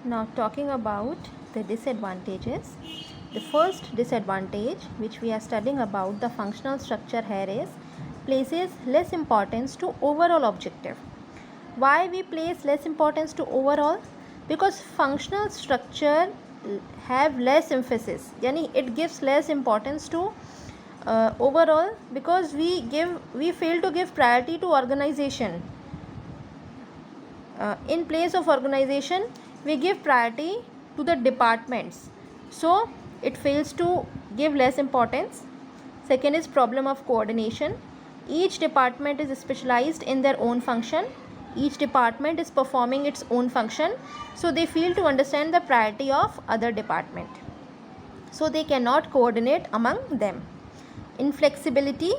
Now talking about the disadvantages. The first disadvantage which we are studying about the functional structure here is places less importance to overall objective. Why we place less importance to overall? Because functional structure have less emphasis, yani it gives less importance to overall, because we fail to give priority to organization. In place of organization we give priority to the departments, so it fails to give less importance. Second is problem of coordination. Each department is specialized in their own function. Each department is performing its own function, so they fail to understand the priority of other department, so they cannot coordinate among them. Inflexibility.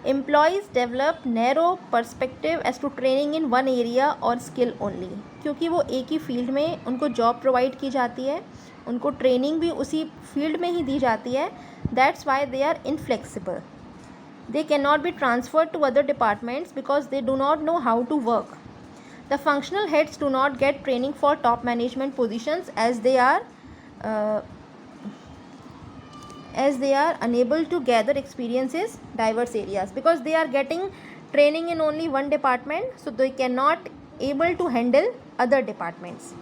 Employees develop narrow perspective as to training in one area or skill only. क्योंकि वो एक ही field में उनको job provide की जाती है, उनको training भी उसी फील्ड में ही दी जाती है. That's why they are inflexible. They cannot be transferred to other departments because they do not know how to work. The functional heads do not get training for top management positions as they are unable to gather experiences diverse areas, because they are getting training in only one department, so they cannot able to handle other departments.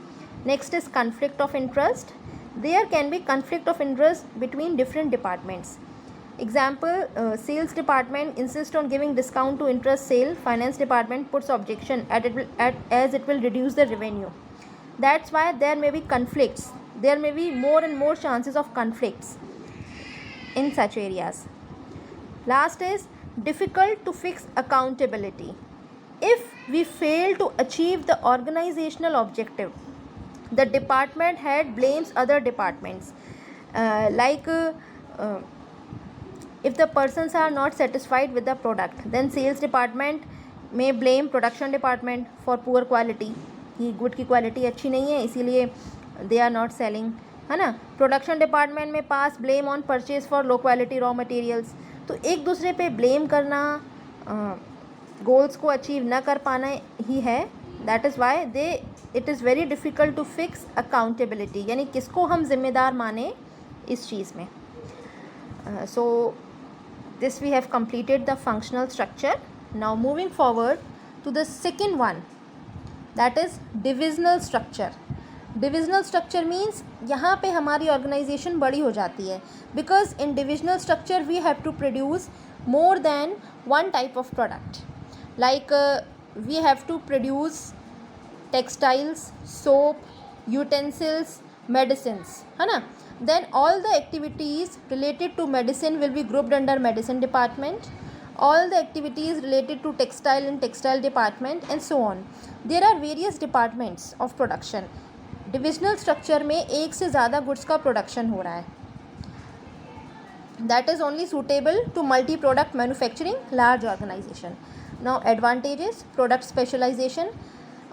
Next is conflict of interest. There can be conflict of interest between different departments. Example, sales department insists on giving discount to interest sale. Finance department puts objection as it will reduce the revenue. That's why there may be conflicts. There may be more and more chances of conflicts in such areas. Last is difficult to fix accountability. If we fail to achieve the organizational objective, the department head blames other departments. If the persons are not satisfied with the product, then sales department may blame production department for poor quality. कि good की quality अच्छी नहीं है इसीलिए they are not selling, है ना. Production department में pass blame on purchase for low quality raw materials. तो एक दूसरे पे ब्लेम करना गोल्स को अचीव न कर पाना ही है. That is why it is very difficult to fix accountability, यानी किसको हम जिम्मेदार माने इस चीज़ में. So this we have completed the functional structure. Now moving forward to the second one, that is divisional structure. Divisional structure means यहाँ पे हमारी organization बड़ी हो जाती है, because in divisional structure we have to produce more than one type of product. Like we have to produce textiles, soap, utensils, medicines, है ना. Then all the activities related to medicine will be grouped under medicine department. All the activities related to textile in textile department, and so on. There are various departments of production. Divisional structure में एक से ज़्यादा goods का production हो रहा है. That is only suitable to multi-product manufacturing large organization. Now advantages: product specialization.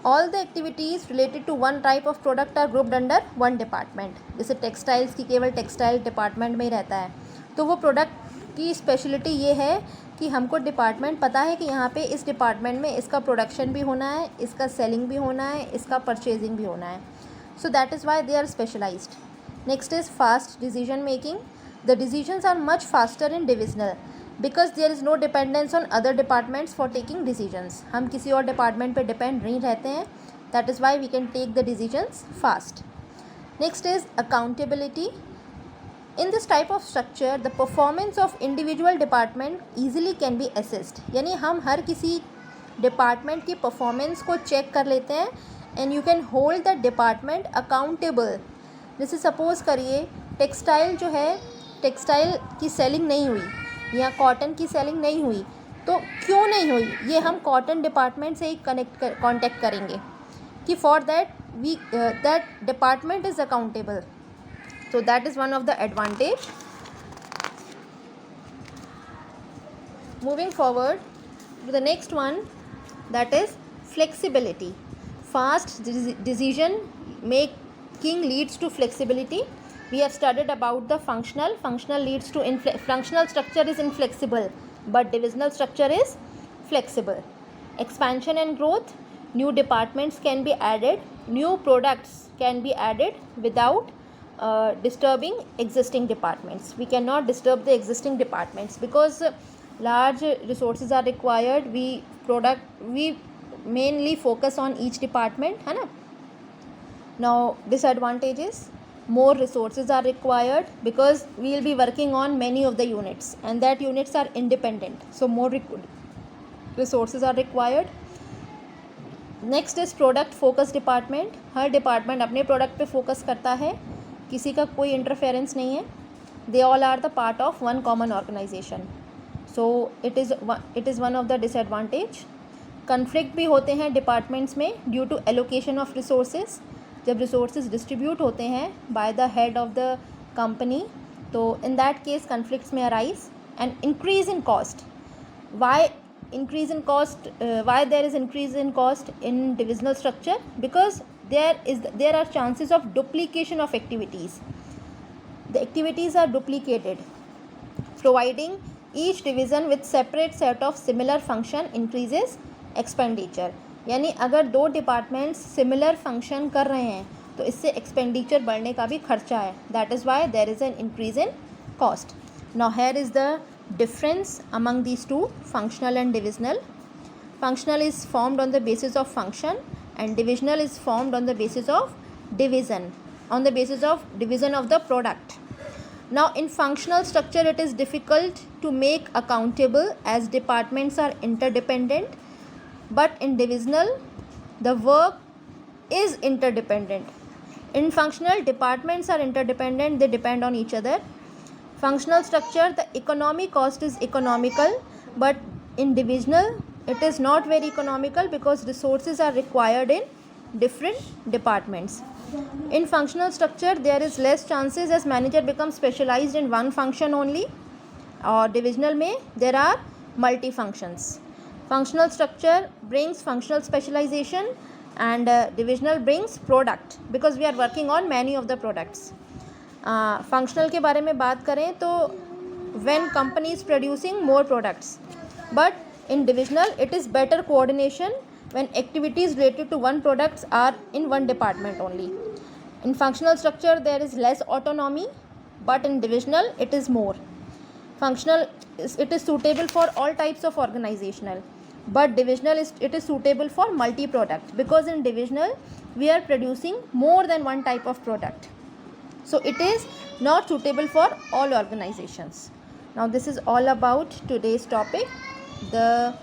All the activities related to one type of product are grouped under one department. जैसे textiles की केवल टेक्सटाइल डिपार्टमेंट में ही रहता है, तो वो प्रोडक्ट की speciality ये है कि हमको डिपार्टमेंट पता है कि यहाँ पे इस डिपार्टमेंट में इसका प्रोडक्शन भी होना है, इसका सेलिंग भी होना है, इसका परचेजिंग भी होना है. So that is why they are specialised. Next is fast decision making. The decisions are much faster in divisional because there is no dependence on other departments for taking decisions. हम किसी और department पे depend नहीं रहते हैं. That is why we can take the decisions fast. Next is accountability. In this type of structure, the performance of individual department easily can be assessed. यानी हम हर किसी डिपार्टमेंट की परफॉर्मेंस को चेक कर लेते हैं, and you can hold the department accountable. जैसे suppose करिए टेक्सटाइल जो है, टेक्सटाइल की सेलिंग नहीं हुई या कॉटन की सेलिंग नहीं हुई, तो क्यों नहीं हुई ये हम कॉटन डिपार्टमेंट से ही कांटेक्ट करेंगे कि for that department is accountable. so that is one of the advantage. Moving forward to the next one, that is flexibility. Fast decision making leads to flexibility. We have studied about the functional leads to functional structure is inflexible, but divisional structure is flexible. Expansion and growth, new departments can be added new products can be added without disturbing existing departments. We cannot disturb the existing departments because large resources are required. We mainly focus on each department, है ना. Now disadvantages: more resources are required because we will be working on many of the units and that units are independent, so more resources are required. Next is product focus department. हर department अपने product पे focus करता है, किसी का कोई interference नहीं है. They all are the part of one common organisation, so it is one of the disadvantage. Conflict भी होते हैं डिपार्टमेंट्स में due to allocation of resources. जब रिसोर्सेज डिस्ट्रीब्यूट होते हैं by the head of the company, तो in that case conflicts में arise. And increase in cost. why why there is increase in cost in divisional structure? Because there are chances of duplication of activities. The activities are duplicated. Providing each division with separate set of similar function increases expenditure. यानी अगर दो departments similar function कर रहे हैं तो इससे expenditure बढ़ने का भी खर्चा है. That is why there is an increase in cost. Now here is the difference among these two, functional and divisional. Functional is formed on the basis of function and divisional is formed on the basis of division, on the basis of division of the product. Now in functional structure it is difficult to make accountable as departments are interdependent, but in divisional the work is interdependent. In functional, departments are interdependent, they depend on each other. Functional structure, the economic cost is economical, but in divisional it is not very economical because resources are required in different departments. In functional structure there is less chances as manager becomes specialized in one function only, or divisional में there are multi functions. Functional structure brings functional specialization and divisional brings product because we are working on many of the products. Functional के बारे में बात करें तो when company is producing more products, but in divisional it is better coordination when activities related to one products are in one department only. In functional structure there is less autonomy, but in divisional it is more. Functional it is suitable for all types of organizational, but divisional it is suitable for multi product because in divisional we are producing more than one type of product. So it is not suitable for all organizations. Now this is all about today's topic. The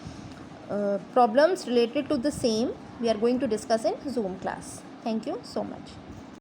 problems related to the same we are going to discuss in Zoom class. Thank you so much.